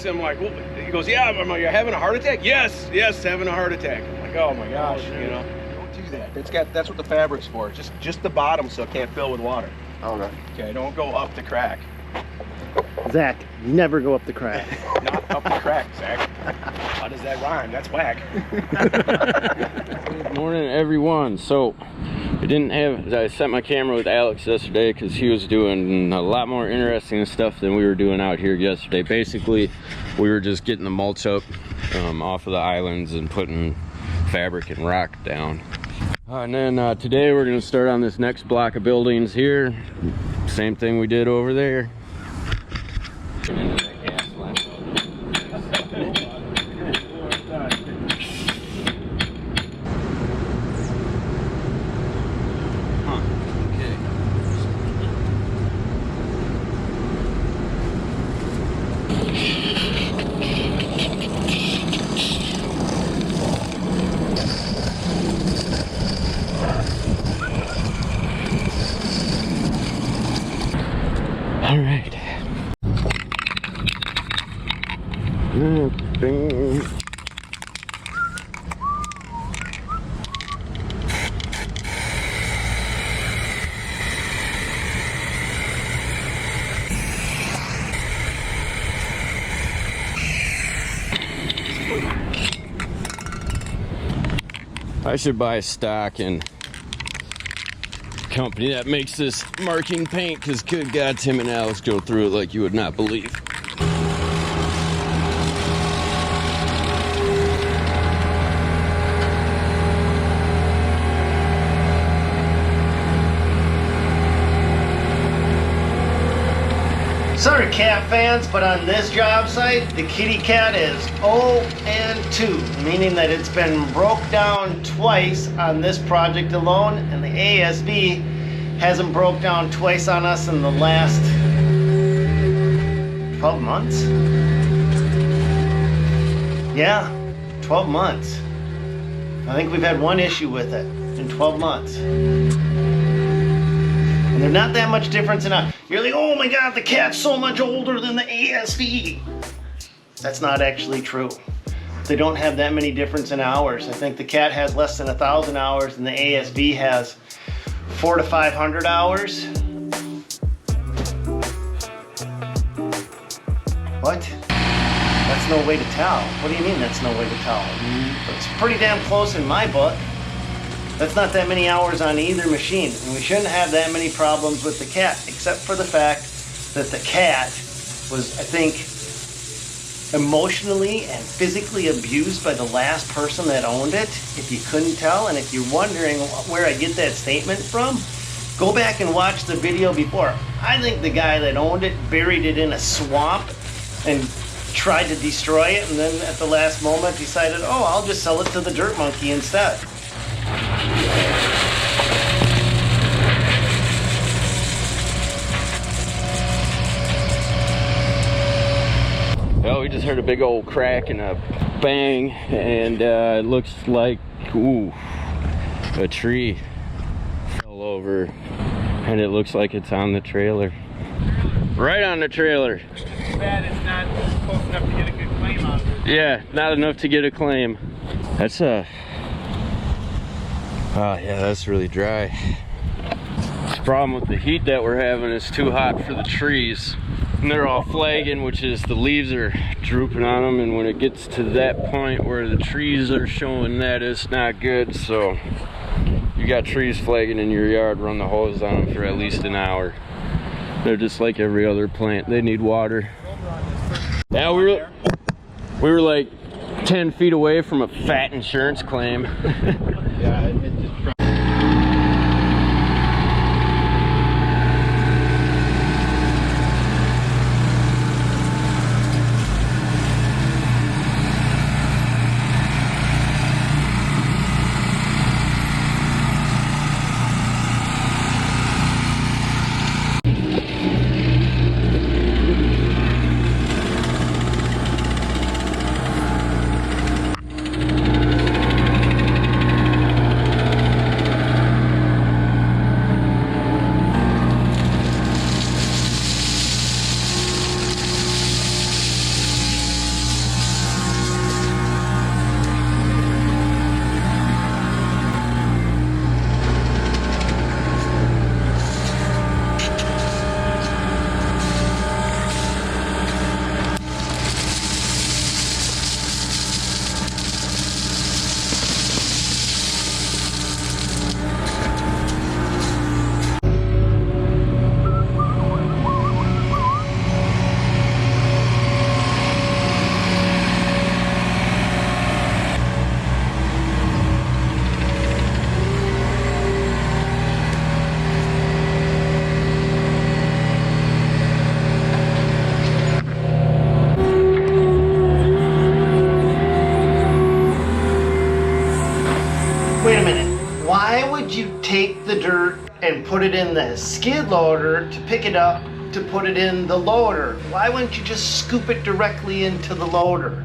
this. I'm like, well, he goes, yeah, you're having a heart attack? Yes, having a heart attack. I'm like, oh my gosh, you know. Don't do that. That's what the fabric's for. Just the bottom so it can't fill with water. Okay, don't go up the crack. Zach, never go up the crack. Not up the crack, Zach. How does that rhyme? That's whack. Good morning, everyone. So I set my camera with Alex yesterday because he was doing a lot more interesting stuff than we were doing out here yesterday. Basically, we were just getting the mulch up off of the islands and putting fabric and rock down. And then today we're going to start on this next block of buildings here. Same thing we did over there. All right. I should buy stock in a company that makes this marking paint, because good God, Tim and Alex go through it like you would not believe. Sorry, cat fans, but on this job site, the kitty cat is 0-2, meaning that it's been broke down twice on this project alone, and the ASB hasn't broke down twice on us in the last 12 months. Yeah, 12 months. I think we've had one issue with it in 12 months. And there's not that much difference in how you're like, oh my God, the cat's so much older than the ASV. That's not actually true. They don't have that many difference in hours. I think the cat has less than 1,000 hours and the ASV has 400 to 500 hours. What? That's no way to tell. What do you mean that's no way to tell? It's pretty damn close in my book. That's not that many hours on either machine, and we shouldn't have that many problems with the cat, except for the fact that the cat was, I think, emotionally and physically abused by the last person that owned it, if you couldn't tell. And if you're wondering where I get that statement from, go back and watch the video before. I think the guy that owned it buried it in a swamp and tried to destroy it, and then at the last moment decided, oh, I'll just sell it to the dirt monkey instead. Well, we just heard a big old crack and a bang, and it looks like, ooh, a tree fell over, and it looks like it's on the trailer. Right on the trailer. Too bad it's not close enough to get a good claim out of it. Yeah, not enough to get a claim. That's a... Oh yeah, that's really dry. The problem with the heat that we're having is too hot for the trees. And they're all flagging, which is the leaves are drooping on them, and when it gets to that point where the trees are showing that, it's not good. So you got trees flagging in your yard, run the hose on them for at least an hour. They're just like every other plant. They need water. Yeah, we were like 10 feet away from a fat insurance claim. Yeah, it just dirt and put it in the skid loader to pick it up to put it in the loader? Why wouldn't you just scoop it directly into the loader?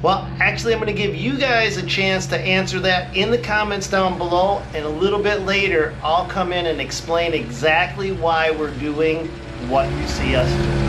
Well, actually, I'm going to give you guys a chance to answer that in the comments down below, and a little bit later, I'll come in and explain exactly why we're doing what you see us do.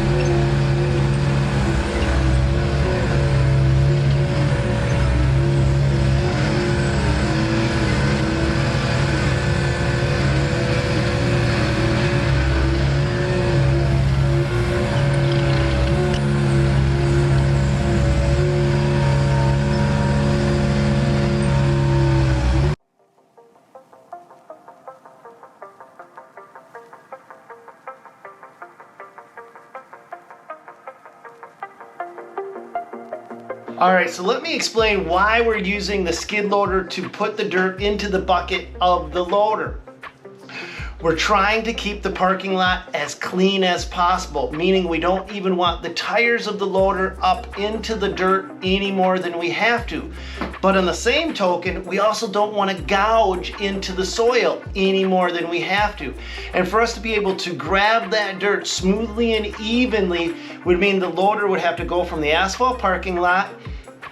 All right, so let me explain why we're using the skid loader to put the dirt into the bucket of the loader. We're trying to keep the parking lot as clean as possible, meaning we don't even want the tires of the loader up into the dirt any more than we have to. But on the same token, we also don't want to gouge into the soil any more than we have to. And for us to be able to grab that dirt smoothly and evenly would mean the loader would have to go from the asphalt parking lot,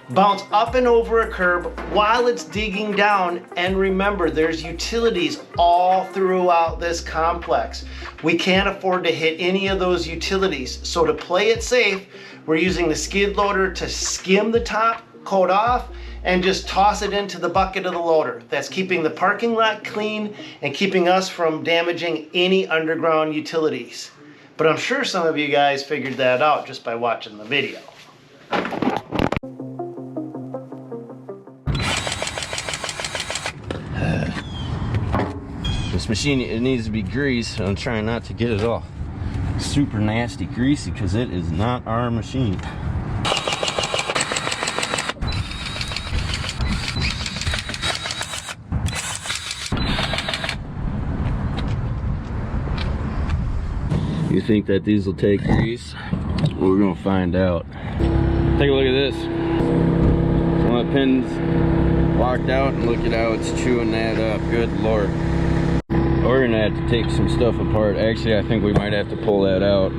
bounce up and over a curb while it's digging down. And remember, there's utilities all throughout this complex. We can't afford to hit any of those utilities. So to play it safe, we're using the skid loader to skim the top coat off and just toss it into the bucket of the loader. That's keeping the parking lot clean and keeping us from damaging any underground utilities. But I'm sure some of you guys figured that out just by watching the video. This machine, it needs to be greased. I'm trying not to get it all super nasty greasy because it is not our machine. You think that these will take grease? Well, we're gonna find out. Take a look at this. One of the pins locked out, and look at how it's chewing that up. Good Lord. We're gonna have to take some stuff apart. Actually, I think we might have to pull that out.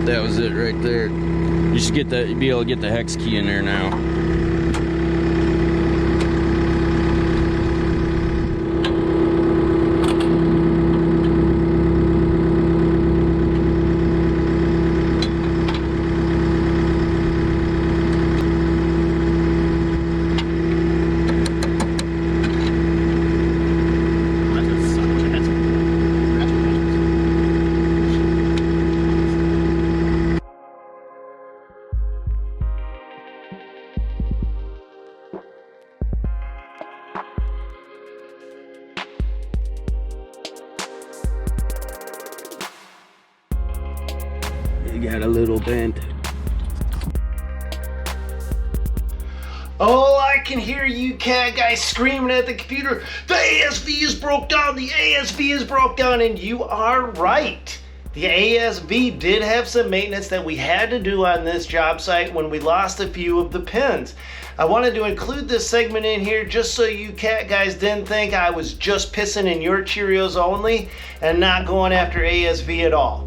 That was it right there. You should get that, be able to get the hex key in there now. Got a little bent. Oh, I can hear you cat guys screaming at the computer. The ASV is broke down. The ASV is broke down. And you are right. The ASV did have some maintenance that we had to do on this job site when we lost a few of the pins. I wanted to include this segment in here just so you cat guys didn't think I was just pissing in your Cheerios only and not going after ASV at all.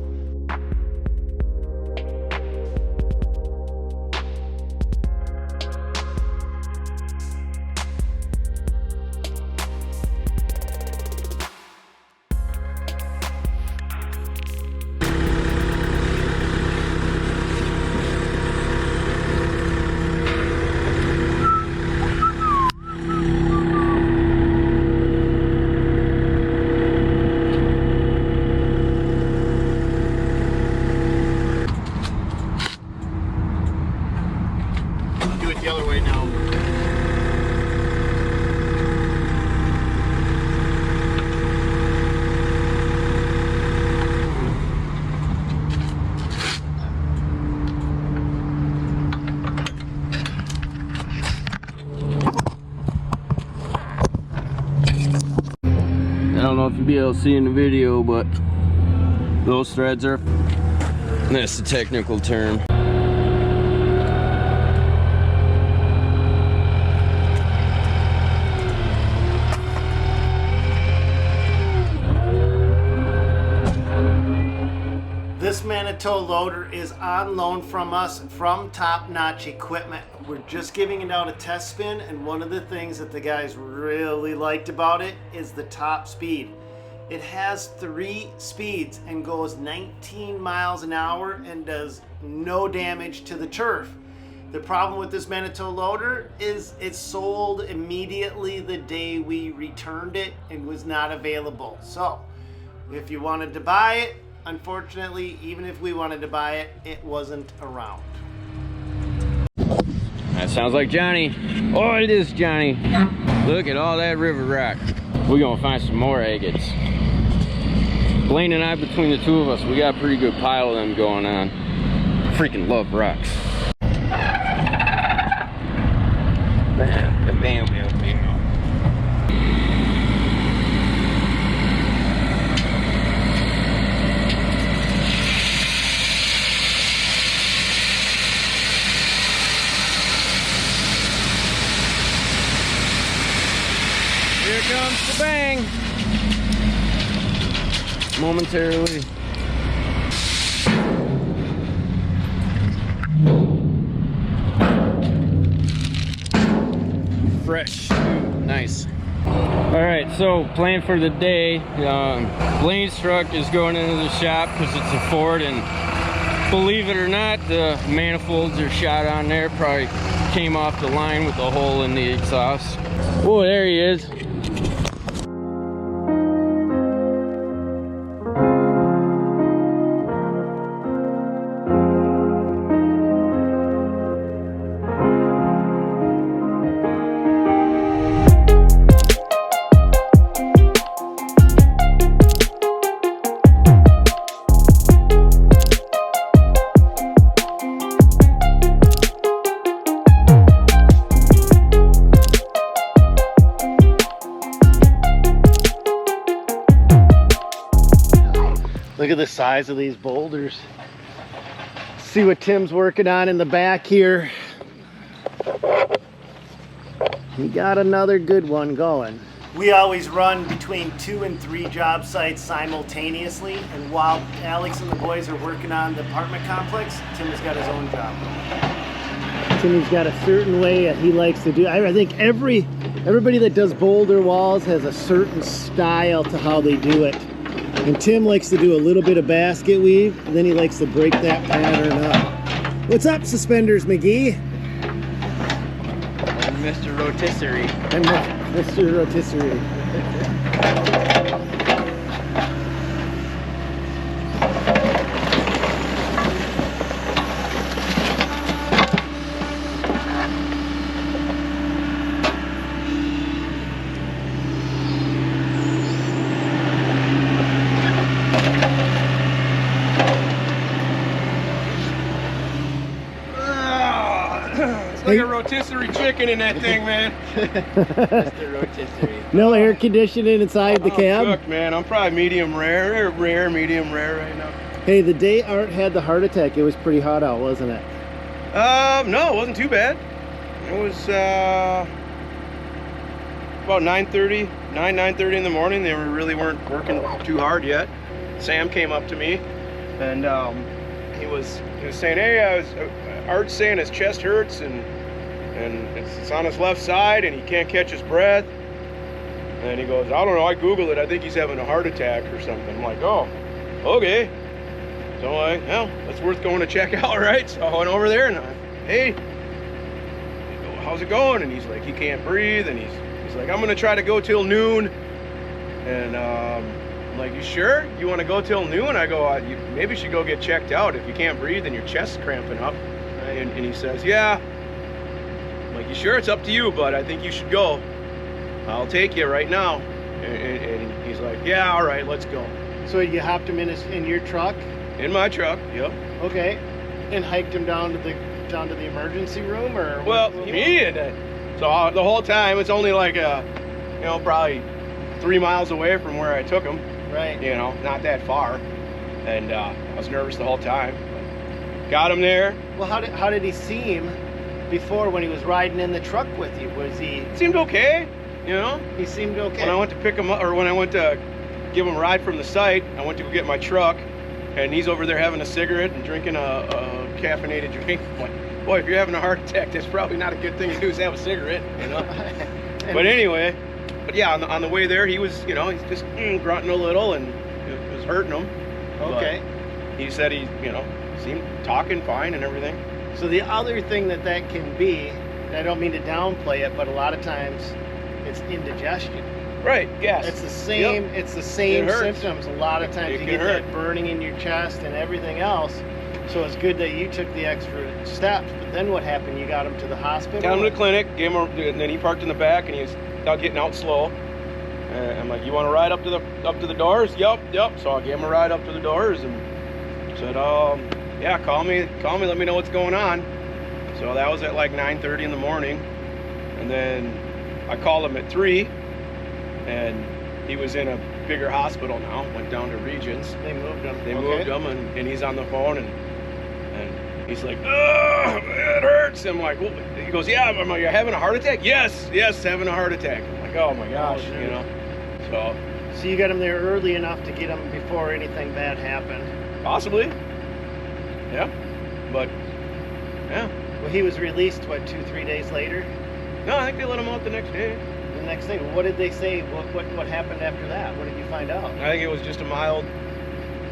The other way now. I don't know if you'll be able to see in the video, but Those threads are, that's the technical term. This Manitou loader is on loan from us from Top Notch Equipment. We're just giving it out a test spin, and one of the things that the guys really liked about it is the top speed. It has 3 speeds and goes 19 miles an hour and does no damage to the turf. The problem with this Manitou loader is it sold immediately the day we returned it and was not available. So if you wanted to buy it, unfortunately, even if we wanted to buy it, it wasn't around. That sounds like Johnny. Oh, it is Johnny. Look at all that river rock. We're gonna find some more agates. Blaine and I, between the two of us, we got a pretty good pile of them going on. Freaking love rocks. Bam, bam, bam, bam. Here comes the bang. Momentarily. Fresh. Nice. All right, so plan for the day. Blaine's truck is going into the shop because it's a Ford, and believe it or not, the manifolds are shot on there. Probably came off the line with a hole in the exhaust. Oh, there he is. Look at the size of these boulders. See what Tim's working on in the back here. He got another good one going. We always run between 2 and 3 job sites simultaneously, and while Alex and the boys are working on the apartment complex, Tim has got his own job. Timmy's got a certain way that he likes to do. I think everybody that does boulder walls has a certain style to how they do it. And Tim likes to do a little bit of basket weave, and then he likes to break that pattern up. What's up, Suspenders McGee? I'm Mr. Rotisserie. I'm Mr. Rotisserie. Like a rotisserie chicken in that thing, man. Mr. Rotisserie. No air conditioning inside the cab? Cooked, man. I'm probably medium rare, medium rare right now. Hey, the day Art had the heart attack, it was pretty hot out, wasn't it? No, it wasn't too bad. It was about 9:30 in the morning. They really weren't working too hard yet. Sam came up to me, and he was saying, "Hey, Art's saying his chest hurts and it's on his left side and he can't catch his breath." And he goes, "I don't know, I Googled it, I think he's having a heart attack or something." I'm like, "Oh, okay." So I'm like, well, that's worth going to check out, right? So I went over there and hey, how's it going? And he's like, he can't breathe, and he's like, I'm gonna try to go till noon. And I'm like, you sure? You wanna go till noon? I go, you maybe should go get checked out. If you can't breathe and your chest's cramping up. And he says, yeah. I'm like, you sure? It's up to you, but I think you should go. I'll take you right now. And he's like, yeah, all right, let's go. So you hopped him in your truck? In my truck, yep. Okay. And hiked him down to the emergency room, or? Well, he did. So the whole time, it's only like probably 3 miles away from where I took him. Right. Not that far. and I was nervous the whole time. Got him there. Well, how did he seem before when he was riding in the truck with you? Was he? Seemed okay, you know. He seemed okay. When I went to pick him up, or when I went to give him a ride from the site, I went to go get my truck, and he's over there having a cigarette and drinking a caffeinated drink. I'm like, boy, if you're having a heart attack, that's probably not a good thing to do is have a cigarette, you know. But anyway, yeah, on the way there, he was, you know, he's just grunting a little, and it was hurting him. Okay. But he said he, you know, seemed talking fine and everything. So the other thing that can be, and I don't mean to downplay it, but a lot of times it's indigestion. Right. Yes. It's the same. Yep. It's the same It hurts. symptoms. A lot of times It you can get hurt. that burning in your chest and everything else. So it's good that you took the extra steps. But then what happened? You got him to the hospital. Got him to the clinic. Gave him, and then he parked in the back, and he was getting out slow. And I'm like, "You want to ride up to the doors?" Yep. So I gave him a ride up to the doors, and said, "Yeah, call me. Let me know what's going on." So that was at like 9:30 in the morning, and then I called him at 3, and he was in a bigger hospital now. Went down to Regions. They moved him. They Okay. moved him, and he's on the phone, and he's like, "Ugh, it hurts." I'm like, well, he goes, "Yeah, you're having a heart attack?" Yes, having a heart attack. I'm like, oh my gosh, you know. So you got him there early enough to get him before anything bad happened. Possibly, yeah, but yeah. Well, he was released, what, 2-3 days later? No, I think they let him out the next day. The next day. What did they say? What happened after that? What did you find out? I think it was just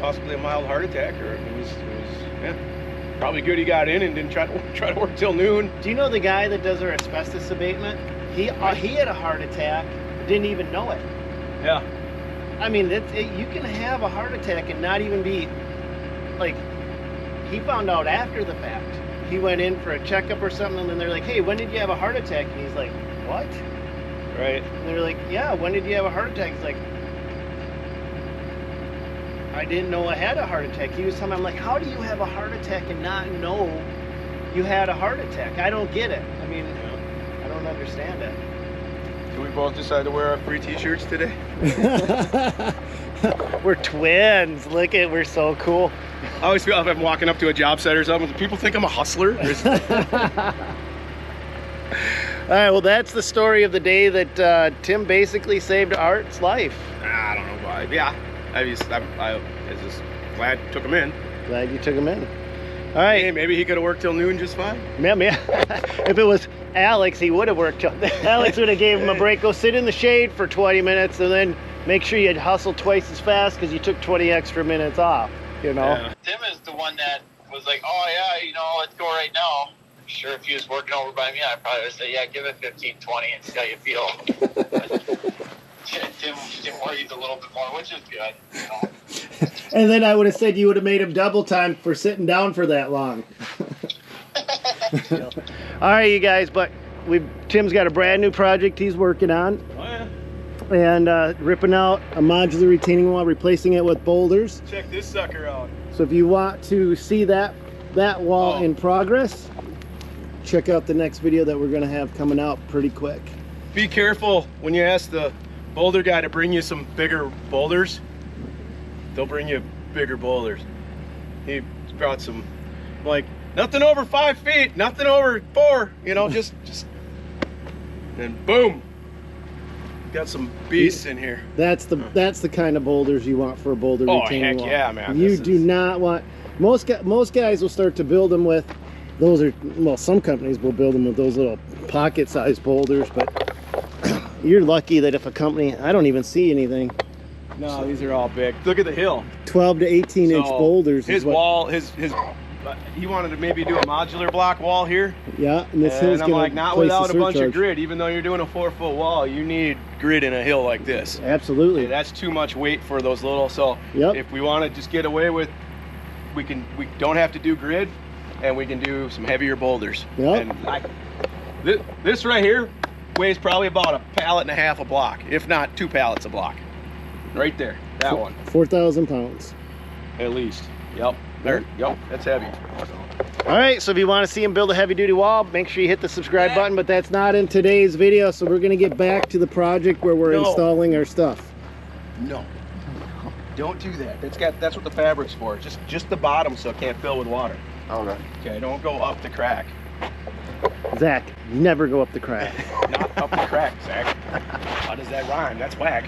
possibly a mild heart attack, or it was yeah. Probably good he got in and didn't try to work till noon. Do you know the guy that does our asbestos abatement? He had a heart attack, didn't even know it. Yeah. I mean, you can have a heart attack and not even be, like, he found out after the fact. He went in for a checkup or something, and then they're like, "Hey, when did you have a heart attack?" And he's like, "What?" Right. And they're like, "Yeah, when did you have a heart attack?" He's like, "I didn't know I had a heart attack." He was telling me, I'm like, "How do you have a heart attack and not know you had a heart attack?" I don't get it. I mean, I don't understand it. So we both decided to wear our free t-shirts today. We're twins. Look at, we're so cool. I always feel if I'm walking up to a job site or something, people think I'm a hustler. All right, well, that's the story of the day that Tim basically saved Art's life. I don't know why. Yeah, I was just glad I took him in. Glad you took him in. All right. Hey, maybe he could have worked till noon just fine. Yeah. If it was Alex, he would have worked. Alex would have gave him a break. Go sit in the shade for 20 minutes and then make sure you hustle twice as fast because you took 20 extra minutes off, you know? Yeah. Tim is the one that was like, "Oh yeah, you know, let's go right now." Sure, if he was working over by me, I probably would say, "Yeah, give it 15-20 and see how you feel." Tim worries a little bit more, which is good, you know. And then I would have said you would have made him double time for sitting down for that long. All right, you guys, but Tim's got a brand new project he's working on. Oh yeah. And ripping out a modular retaining wall, replacing it with boulders. Check this sucker out. So if you want to see that wall in progress, check out the next video that we're going to have coming out pretty quick. Be careful when you ask the boulder guy to bring you some bigger boulders. They'll bring you bigger boulders. He brought some, like, nothing over 5 feet, nothing over 4, you know, just and boom. Got some beasts in here. That's the kind of boulders you want for a boulder retaining wall. Yeah, man. You do not want, most guys will start to build them with, some companies will build them with those little pocket-sized boulders, but you're lucky that if a company, I don't even see anything. No, these are all big. Look at the hill. 12 to 18 inch boulders. His wall, he wanted to maybe do a modular block wall here. Yeah, and this hill's I'm gonna like, not place without the a bunch of surcharge. grid. Even though you're doing a 4-foot wall, you need grid in a hill like this. Absolutely. That's too much weight for those little. So if we want to just get away with, we don't have to do grid, and we can do some heavier boulders. Yep. And this right here weighs probably about a pallet and a half a block, if not 2 pallets a block. Right there, that one. 4,000 pounds. At least. Yep. There. Yep. That's heavy. All right, so if you want to see him build a heavy duty wall, make sure you hit the subscribe button, but that's not in today's video, so we're going to get back to the project where we're installing our stuff. No. Don't do that. That's what the fabric's for. Just the bottom so it can't fill with water. Okay. Okay, don't go up the crack. Zach, never go up the crack. Not up the crack, Zach. How does that rhyme? That's whack.